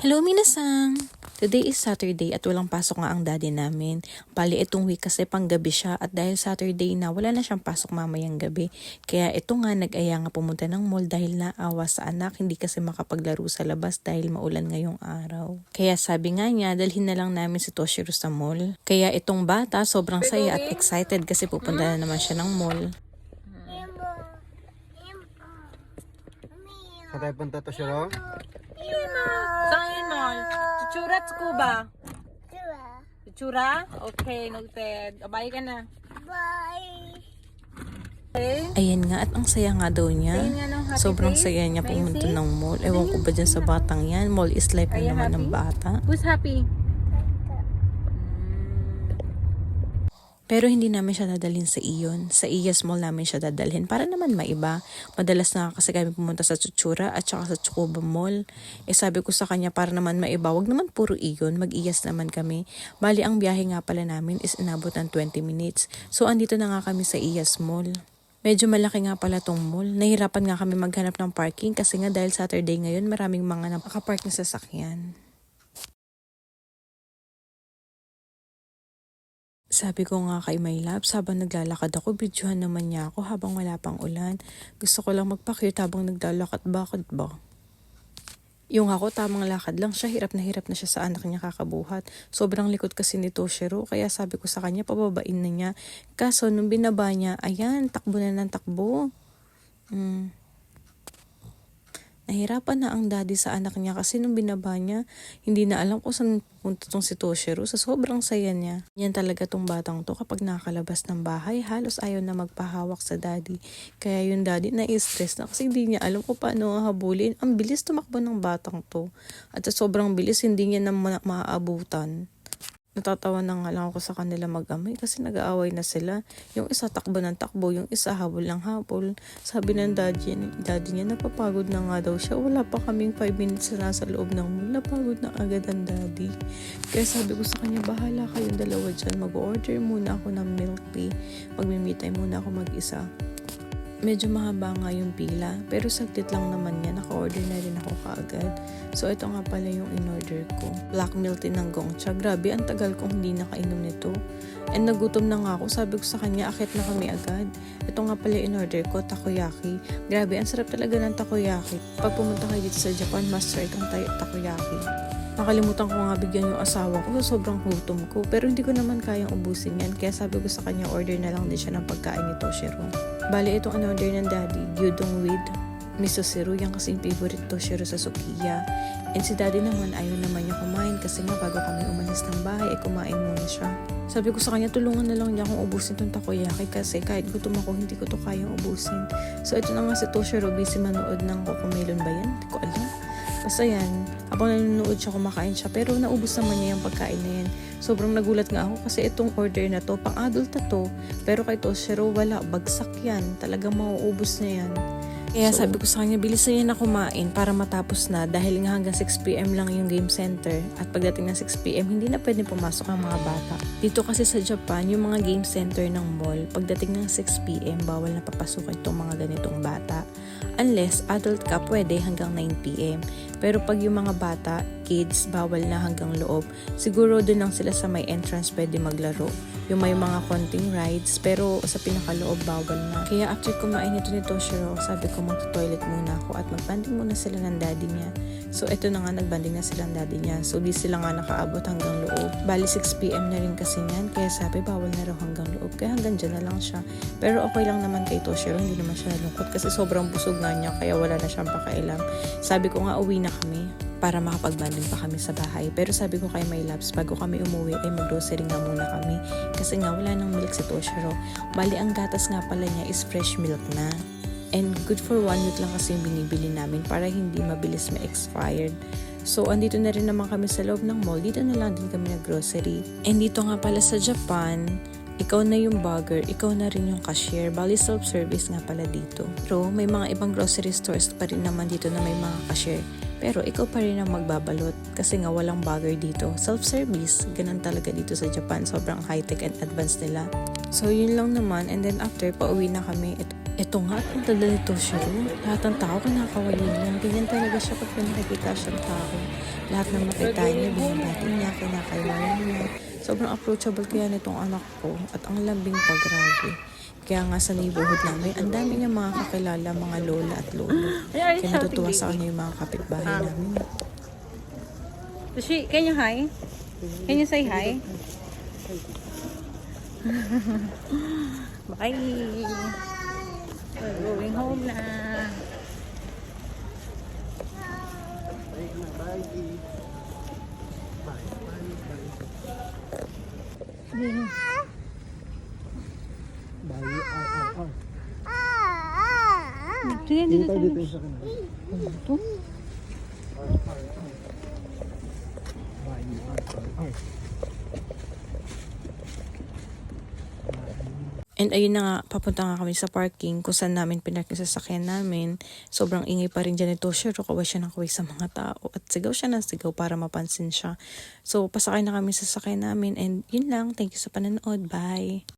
Hello, minasang! Today is Saturday at walang pasok nga ang daddy namin. Bali, itong week kasi panggabi siya at dahil Saturday na, wala na siyang pasok mamayang gabi. Kaya ito nga, nag-aya nga pumunta ng mall dahil naawa sa anak, hindi kasi makapaglaro sa labas dahil maulan ngayong araw. Kaya sabi nga niya, dalhin na lang namin si Toshiro sa mall. Kaya itong bata, sobrang saya at excited kasi pupunta na naman siya ng mall. Saan tayo punta, Toshiro? Saan mall? Chuchura at Scuba? Chuchura? Okay, noted. Abay ka na. Bye. Okay. Ayan nga, at ang saya nga daw niya. Sobrang saya niya pumunta ng mall. Ewan ko ba dyan sa batang yan. Mall is life na naman ng bata. Who's happy? Pero hindi namin siya dadalhin sa Iyon. Sa Iyas Mall namin siya dadalhin para naman maiba. Madalas na kasi kami pumunta sa Chuchura at saka sa Tsukuba Mall. Sabi ko sa kanya para naman maiba, wag naman puro Iyon, mag-Iyas naman kami. Bali ang biyahe nga pala namin is inabot ng 20 minutes. So andito na nga kami sa Iyas Mall. Medyo malaki nga pala tong mall. Nahirapan nga kami maghanap ng parking kasi nga dahil Saturday ngayon maraming mga nakapark na sasakyan. Sabi ko nga kay My Labs, habang naglalakad ako, videohan naman niya ako habang wala pang ulan. Gusto ko lang magpa-cute habang naglalakad, bakit ba? Yung ako, tamang lakad lang siya, hirap na siya sa anak niya kakabuhat. Sobrang likod kasi ni Toshiro, kaya sabi ko sa kanya, pababain na niya. Kaso, nung binaba niya, ayan, takbo na ng takbo. Nahirapan na ang daddy sa anak niya kasi nung binaba niya, hindi na alam kung saan punta tong si Toshiro sa sobrang saya niya. Yan talaga tong batang to kapag nakalabas ng bahay, halos ayaw na magpahawak sa daddy. Kaya yung daddy na-stress na kasi hindi niya alam kung paano habulin. Ang bilis tumakbo ng batang to. At sa sobrang bilis, hindi niya na maaabutan. Natatawa na nga lang ako sa kanila mag-amay kasi nag-aaway na sila. Yung isa takbo ng takbo, yung isa habol ng habol. Sabi ng daddy niya, napapagod na nga daw siya. Wala pa kaming 5 minutes na nasa loob ng mall. Napagod na agad ang daddy. Kaya sabi ko sa kanya, bahala kayong dalawa dyan. Mag-order muna ako ng milk tea. Magmimitay muna ako mag-isa. Medyo mahaba nga yung pila, pero saglit lang naman yan, naka-order na rin ako kaagad. So ito nga pala yung in-order ko. Black milk tea ng Gongcha. Grabe, ang tagal kong hindi nakainom nito. And nagutom na nga ako, sabi ko sa kanya, akit na kami agad. Ito nga pala in-order ko, takoyaki. Grabe, ang sarap talaga ng takoyaki. Pag pumunta kayo dito sa Japan, must try itong takoyaki. Nakalimutan ko nga bigyan yung asawa ko sa sobrang gutom ko. Pero hindi ko naman kayang ubusin yan. Kaya sabi ko sa kanya, order na lang din siya ng pagkain ni Toshiro. Bali, itong in-order ng daddy, gyudong with miso siru. Yan kasi yung favorite Toshiro sa Sukiya. And si daddy naman, ayaw naman niya kumain kasi nga bago kami umalis ng bahay, kumain muna siya. Sabi ko sa kanya, tulungan na lang niya akong ubusin itong takoyaki kasi kahit gutom ako, hindi ko to kayang ubusin. So ito na nga si Toshiro, busy manood ng Cocomelon ba yan? Hindi ko alam. Basta yan, habang nanonood siya, kumakain siya. Pero naubos naman niya yung pagkain na yan. Sobrang nagulat nga ako kasi itong order na to, pang adult na to. Pero kay Toshiro, wala. Bagsak yan. Talagang mauubos na yan. Kaya sabi ko sa kanya, bilisan niya na kumain para matapos na dahil nga hanggang 6pm lang yung game center. At pagdating ng 6pm, hindi na pwede pumasok ang mga bata. Dito kasi sa Japan, yung mga game center ng mall, pagdating ng 6pm, bawal na papasukin itong mga ganitong bata. Unless adult ka, pwede hanggang 9pm. Pero pag yung mga bata, kids, bawal na hanggang loob. Siguro doon lang sila sa may entrance pwede maglaro. Yung may mga konting rides, pero sa pinakaloob bawal na. Kaya after kumain ito ni Toshiro, sabi ko magto-toilet muna ako at magbanding muna sila ng daddy niya. So ito na nga, nagbanding na sila ng daddy niya. So di sila nga nakaabot hanggang loob. Bali 6pm na rin kasi niyan, kaya sabi bawal na raw hanggang loob. Kaya hanggang dyan na lang siya. Pero okay lang naman kay Toshiro, hindi naman siya nalungkot kasi sobrang busog nga niya, kaya wala na siyang pakailam. Sabi ko nga, uwi na kami para makapagbanding pa kami sa bahay. Pero sabi ko kay My Labs, bago kami umuwi ay mag-grocery nga muna kami. Kasi nga wala nang milk si Toshiro. Bali ang gatas nga pala niya is fresh milk na. And good for 1 week lang kasi yung binibili namin para hindi mabilis ma-expired. So andito na rin naman kami sa loob ng mall. Dito na lang din kami nag-grocery. And dito nga pala sa Japan, ikaw na yung bagger, ikaw na rin yung cashier. Bali self-service nga pala dito. Pero may mga ibang grocery stores pa rin naman dito na may mga cashier. Pero ikaw pa rin ang magbabalot kasi nga walang bagger dito. Self-service, ganun talaga dito sa Japan. Sobrang high-tech and advanced nila. So yun lang naman, and then after, pauwi na kami. Ito nga, ang tanda nito siya. Lahat ng tao kinakawali niya. Ganyan talaga siya pag nakikita siyang tao. Lahat ng makita niya, binabati niya, kinakailangan niya. Sobrang approachable kaya nitong anak ko at ang lambing pa, grabe. Kaya nga sa neighborhood namin, ang dami niya mga kakilala, mga lola at lolo. Kaya natutuwa sa kanya yung mga kapitbahay namin. Can you hi? Can you say hi? Bye. We're going home na. Dito tayo. Ito? And ayun na nga, papunta nga kami sa parking kung saan namin pinark yung sasakyan namin. Sobrang ingay pa rin dyan ito. Sure, kaway siya ng kaway sa mga tao. At sigaw siya ng sigaw para mapansin siya. So, pasakay na kami sa sasakyan namin. And yun lang. Thank you sa panonood. Bye!